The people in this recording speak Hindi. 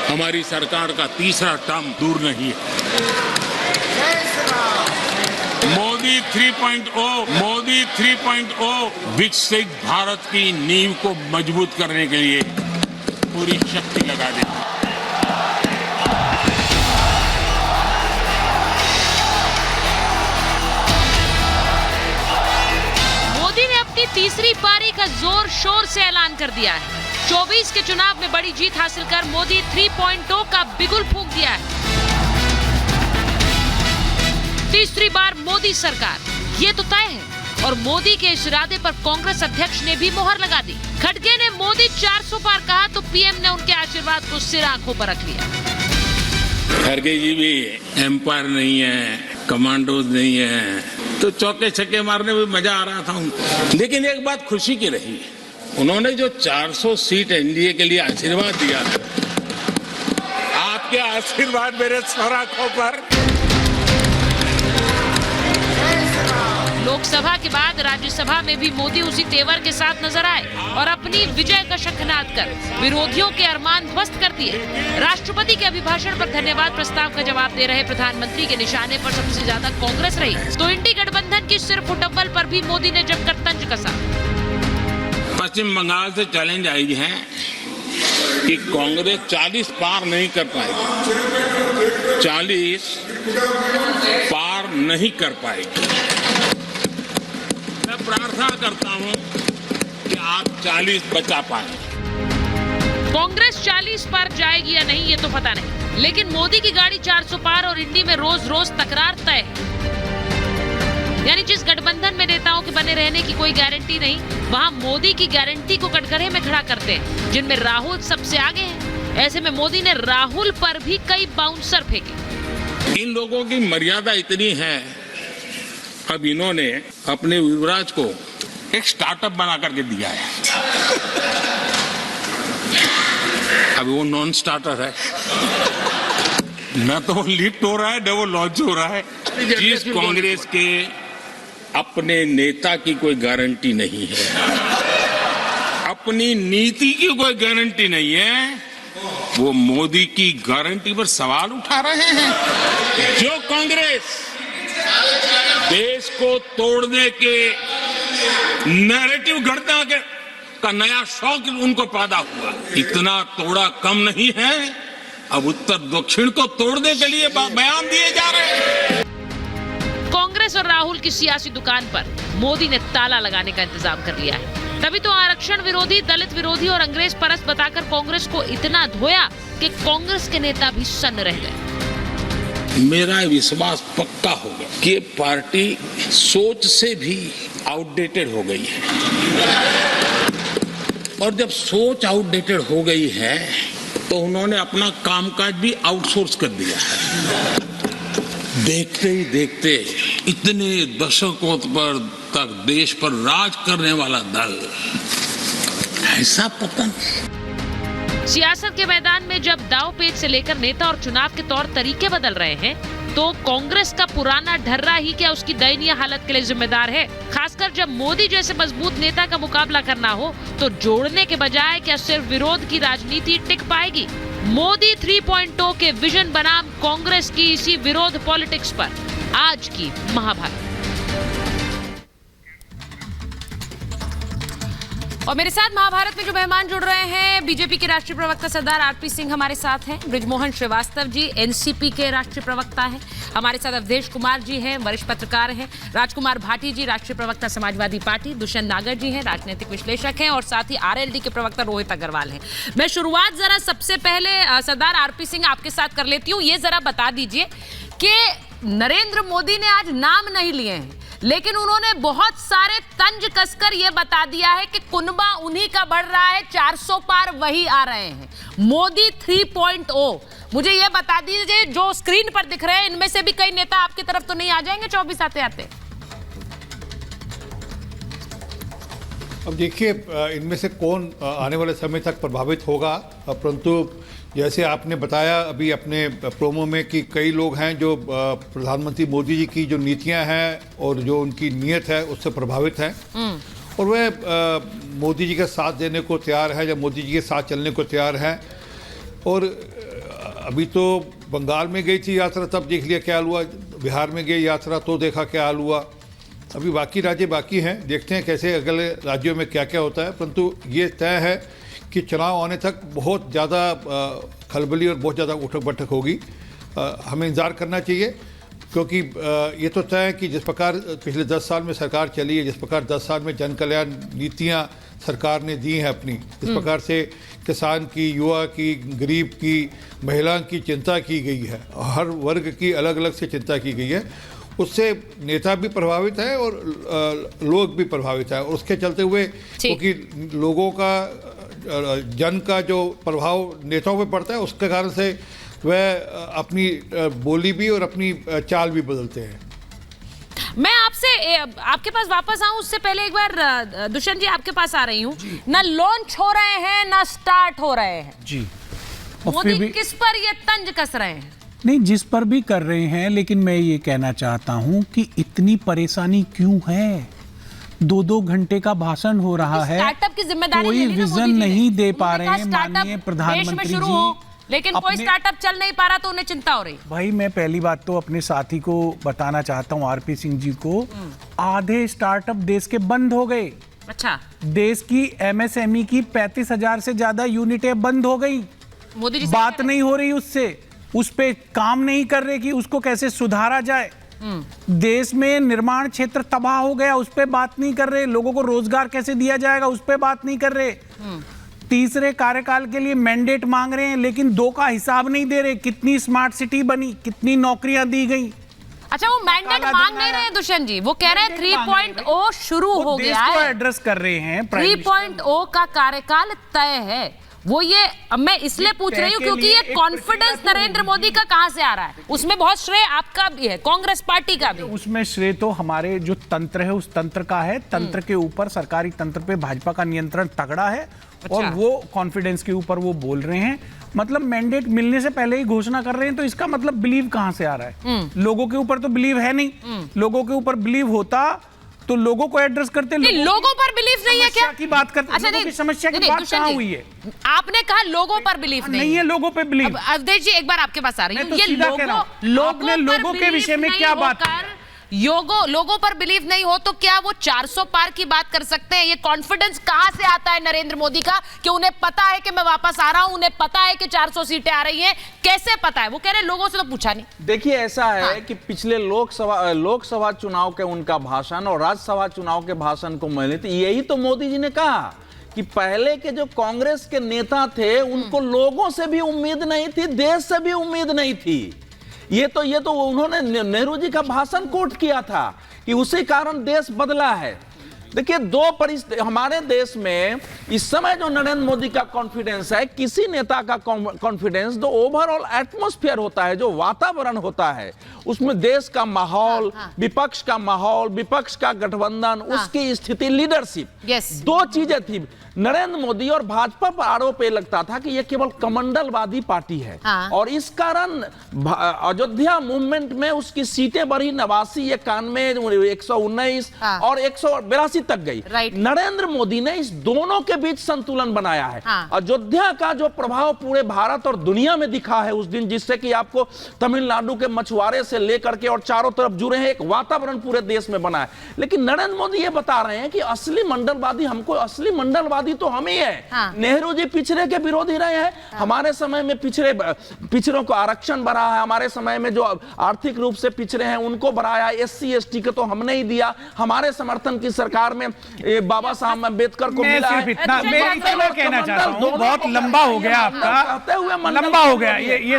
हमारी सरकार का तीसरा टर्म दूर नहीं है। मोदी 3.0 विकसित भारत की नींव को मजबूत करने के लिए पूरी शक्ति लगा देगी। मोदी ने अपनी तीसरी पारी का जोर शोर से ऐलान कर दिया है। 24 के चुनाव में बड़ी जीत हासिल कर मोदी 3.0 का बिगुल फूंक दिया है। तीसरी बार मोदी सरकार, ये तो तय है। और मोदी के इस इरादे पर कांग्रेस अध्यक्ष ने भी मोहर लगा दी। खड़गे ने मोदी 400 पार कहा तो पीएम ने उनके आशीर्वाद को सिर आंखों पर रख लिया। खड़गे जी भी एम्पायर नहीं है, कमांडोज नहीं है, तो चौके छक्के मारने में मजा आ रहा था। लेकिन एक बात खुशी की रही, उन्होंने जो 400 सीट एनडीए के लिए आशीर्वाद दिया, आपके आशीर्वाद मेरे सर आंखों पर। लोकसभा के बाद राज्यसभा में भी मोदी उसी तेवर के साथ नजर आए और अपनी विजय का शंखनाद कर विरोधियों के अरमान ध्वस्त कर दिए। राष्ट्रपति के अभिभाषण पर धन्यवाद प्रस्ताव का जवाब दे रहे प्रधानमंत्री के निशाने पर सबसे ज्यादा कांग्रेस रही, तो इंडी गठबंधन की सिर फुटबल पर भी मोदी ने जमकर तंज कसा। पश्चिम बंगाल से चैलेंज आई है कि कांग्रेस 40 पार नहीं कर पाएगी, 40 पार नहीं कर पाएगी। मैं प्रार्थना करता हूं कि आप 40 बचा पाए। कांग्रेस 40 पार जाएगी या नहीं ये तो पता नहीं, लेकिन मोदी की गाड़ी 400 पार और इंडी में रोज रोज तकरार तय है। यानी जिस गठबंधन में नेताओं के बने रहने की कोई गारंटी नहीं, वहां मोदी की गारंटी को कटघरे में खड़ा करते हैं, जिनमें राहुल सबसे आगे हैं। ऐसे में मोदी ने राहुल पर भी कई बाउंसर फेंके। इन लोगों की मर्यादा इतनी है, अब इन्होंने अपने युवराज को एक स्टार्टअप बना करके दिया है। अभी वो नॉन स्टार्टर है, न तो वो लिफ्ट हो रहा है न वो लॉन्च हो रहा है। जिस कांग्रेस के अपने नेता की कोई गारंटी नहीं है, अपनी नीति की कोई गारंटी नहीं है, वो मोदी की गारंटी पर सवाल उठा रहे हैं। जो कांग्रेस देश को तोड़ने के नैरेटिव घटना का नया शौक उनको पैदा हुआ, इतना तोड़ा कम नहीं है, अब उत्तर दक्षिण को तोड़ने के लिए बयान दिए जा रहे हैं। कांग्रेस और राहुल की सियासी दुकान पर मोदी ने ताला लगाने का इंतजाम कर लिया है। तभी तो आरक्षण विरोधी, दलित विरोधी और अंग्रेज परस्त बताकर कांग्रेस को इतना धोया कि कांग्रेस के नेता भी सन्न रह गए। मेरा विश्वास पक्का हो गया कि ये पार्टी सोच से भी आउटडेटेड हो गई है, और जब सोच आउटडेटेड हो गई है तो उन्होंने अपना कामकाज भी आउटसोर्स कर दिया है। देखते ही देखते इतने दशकों पर तक देश पर राज करने वाला दल, ऐसा पतन। सियासत के मैदान में जब दाव पेच से लेकर नेता और चुनाव के तौर तरीके बदल रहे हैं, तो कांग्रेस का पुराना ढर्रा ही क्या उसकी दयनीय हालत के लिए जिम्मेदार है। खासकर जब मोदी जैसे मजबूत नेता का मुकाबला करना हो, तो जोड़ने के बजाय क्या सिर्फ विरोध की राजनीति टिक पाएगी। मोदी 3.0 के विजन बनाम कांग्रेस की इसी विरोध पॉलिटिक्स पर आज की महाभारत। और मेरे साथ महाभारत में जो मेहमान जुड़ रहे हैं, बीजेपी के राष्ट्रीय प्रवक्ता सरदार आरपी सिंह हमारे साथ हैं, बृजमोहन श्रीवास्तव जी एनसीपी के राष्ट्रीय प्रवक्ता हैं, हमारे साथ अवधेश कुमार जी हैं, वरिष्ठ पत्रकार हैं, राजकुमार भाटी जी राष्ट्रीय प्रवक्ता समाजवादी पार्टी, दुष्यंत नागर जी हैं, राजनीतिक विश्लेषक हैं, और साथ ही आरएलडी के प्रवक्ता रोहित अग्रवाल हैं। मैं शुरुआत जरा सबसे पहले सरदार आरपी सिंह आपके साथ कर लेती हूँ। ये जरा बता दीजिए कि नरेंद्र मोदी ने आज नाम नहीं लिए हैं, लेकिन उन्होंने बहुत सारे तंज कसकर यह बता दिया है कि कुनबा उन्हीं का बढ़ रहा है, 400 पार वही आ रहे हैं। मोदी 3.0, मुझे यह बता दीजिए, जो स्क्रीन पर दिख रहे हैं इनमें से भी कई नेता आपकी तरफ तो नहीं आ जाएंगे 24 आते आते? अब देखिए, इनमें से कौन आने वाले समय तक प्रभावित होगा, परंतु जैसे आपने बताया अभी अपने प्रोमो में कि कई लोग हैं जो प्रधानमंत्री मोदी जी की जो नीतियां हैं और जो उनकी नीयत है उससे प्रभावित हैं, और वह मोदी जी का साथ देने को तैयार है या मोदी जी के साथ चलने को तैयार है। और अभी तो बंगाल में गई थी यात्रा, तब देख लिया क्या हाल हुआ। बिहार में गई यात्रा तो देखा क्या हाल हुआ। अभी बाकी राज्य बाकी हैं, देखते हैं कैसे अगले राज्यों में क्या क्या होता है। परंतु ये तय है कि चुनाव आने तक बहुत ज़्यादा खलबली और बहुत ज़्यादा उठक बैठक होगी। हमें इंतज़ार करना चाहिए, क्योंकि ये तो तय है कि जिस प्रकार पिछले 10 साल में सरकार चली है, जिस प्रकार 10 साल में जन कल्याण नीतियाँ सरकार ने दी हैं अपनी, जिस प्रकार से किसान की, युवा की, गरीब की, महिला की चिंता की गई है, हर वर्ग की अलग अलग से चिंता की गई है, उससे नेता भी प्रभावित है और लोग भी प्रभावित है। और उसके चलते हुए क्योंकि लोगों का, जन का जो प्रभाव नेताओं पे पड़ता है, उसके कारण से वह अपनी बोली भी और अपनी चाल भी बदलते हैं। मैं आपसे आपके पास वापस आऊं उससे पहले एक बार दुष्यंत जी आपके पास आ रही हूं। ना लॉन्च हो रहे हैं ना स्टार्ट हो रहे हैं जी, मोदी किस पर ये तंज कस रहे हैं? नहीं, जिस पर भी कर रहे हैं, लेकिन मैं ये कहना चाहता हूं कि इतनी परेशानी क्यों है? 2-2 घंटे का भाषण हो रहा है, स्टार्टअप की जिम्मेदारी कोई विजन नहीं दे पा रहे हैं माननीय प्रधानमंत्री जी। लेकिन कोई स्टार्टअप चल नहीं पा रहा तो उन्हें चिंता हो रही। भाई मैं पहली बात तो अपने साथी को बताना चाहता हूं, आरपी सिंह जी को, आधे स्टार्टअप देश के बंद हो गए। अच्छा, देश की एमएसएमई की 35,000 से ज्यादा यूनिटें बंद हो गई। मोदी जी बात नहीं हो रही उससे, उस पे काम नहीं कर रहे कि उसको कैसे सुधारा जाए। देश में निर्माण क्षेत्र तबाह हो गया, उस पे बात नहीं कर रहे। लोगों को रोजगार कैसे दिया जाएगा, उस पे बात नहीं कर रहे। तीसरे कार्यकाल के लिए मैंडेट मांग रहे हैं, लेकिन 2 का हिसाब नहीं दे रहे। कितनी स्मार्ट सिटी बनी, कितनी नौकरियां दी गई। अच्छा, वो मैंडेट मांग नहीं रहे हैं दुष्यंत जी, वो कह रहे हैं 3.0 शुरू हो गया है, एड्रेस कर रहे हैं। 3.0 का कार्यकाल तय है। वो ये अब मैं इसलिए पूछ रही हूँ क्योंकि ये कॉन्फिडेंस नरेंद्र मोदी का कहां से आ रहा है? उसमें बहुत श्रेय आपका भी है, कांग्रेस पार्टी का भी। उसमें श्रेय तो हमारे जो तंत्र है उस तंत्र का है। तंत्र के ऊपर, सरकारी तंत्र पे भाजपा का नियंत्रण तगड़ा है। अच्छा। और वो कॉन्फिडेंस के ऊपर वो बोल रहे हैं, मतलब मैंडेट मिलने से पहले ही घोषणा कर रहे हैं। तो इसका मतलब बिलीव कहां से आ रहा है? लोगों के ऊपर तो बिलीव है नहीं। लोगों के ऊपर बिलीव होता तो लोगों को एड्रेस करते। लोगों पर बिलीव नहीं है क्या? की बात करते। अच्छा, लोगों की समस्या की बात कहां हुई है? आपने कहा लोगों पर बिलीव नहीं है। लोगों पे बिलीव। अवधेश जी एक बार आपके पास आ रही हूँ। ये लोगों के विषय में क्या बात है? लोगों पर बिलीव नहीं हो तो क्या वो 400 पार की बात कर सकते हैं? ये कॉन्फिडेंस कहां से आता है नरेंद्र मोदी का कि उन्हें पता है कि मैं वापस आ रहा हूं, उन्हें पता है कि 400 सीटें आ रही हैं? कैसे पता है? वो कह रहे हैं लोगों से तो पूछा नहीं। देखिए, ऐसा है कि पिछले लोकसभा चुनाव के उनका भाषण और राज्यसभा चुनाव के भाषण को मैंने तो यही तो मोदी जी ने कहा कि पहले के जो कांग्रेस के नेता थे उनको लोगों से भी उम्मीद नहीं थी, देश से भी उम्मीद नहीं थी। ये तो उन्होंने नेहरू जी का भाषण कोट किया था कि उसी कारण देश बदला है। देखिए, हमारे देश में इस समय जो नरेंद्र मोदी का कॉन्फिडेंस है, किसी नेता का कॉन्फिडेंस, जो ओवरऑल एटमॉस्फेयर होता है, जो वातावरण होता है, उसमें देश का माहौल, विपक्ष का माहौल, विपक्ष का गठबंधन, उसकी स्थिति, लीडरशिप, 2 चीजें थी। नरेंद्र मोदी और भाजपा पर आरोप ये लगता था कि ये केवल कमंडलवादी पार्टी है। और इस कारण अयोध्या मूवमेंट में उसकी सीटें बढ़ी 89, 91, 119 और 182 तक गई। नरेंद्र मोदी ने इस दोनों के बीच संतुलन बनाया है। अयोध्या का जो प्रभाव पूरे भारत और दुनिया में दिखा है उस दिन, जिससे कि आपको तमिलनाडु के मछुआरे से लेकर के और चारों तरफ जुड़े हैं, एक वातावरण पूरे देश में बना है। लेकिन नरेंद्र मोदी ये बता रहे हैं कि असली मंडलवादी तो हम ही है। नेहरू जी पिछड़े के विरोधी रहे हैं। हमारे समय में पिछड़ों को आरक्षण बढ़ा है। हमारे समय में जो आर्थिक रूप से पिछड़े हैं उनको बढ़ाया। SC ST को तो हमने ही दिया। हमारे समर्थन की सरकार में बाबा साहब अम्बेडकर को मिला है। मैं कहना चाहता हूं, बहुत लंबा हो गया आपका, लंबा हो गया ये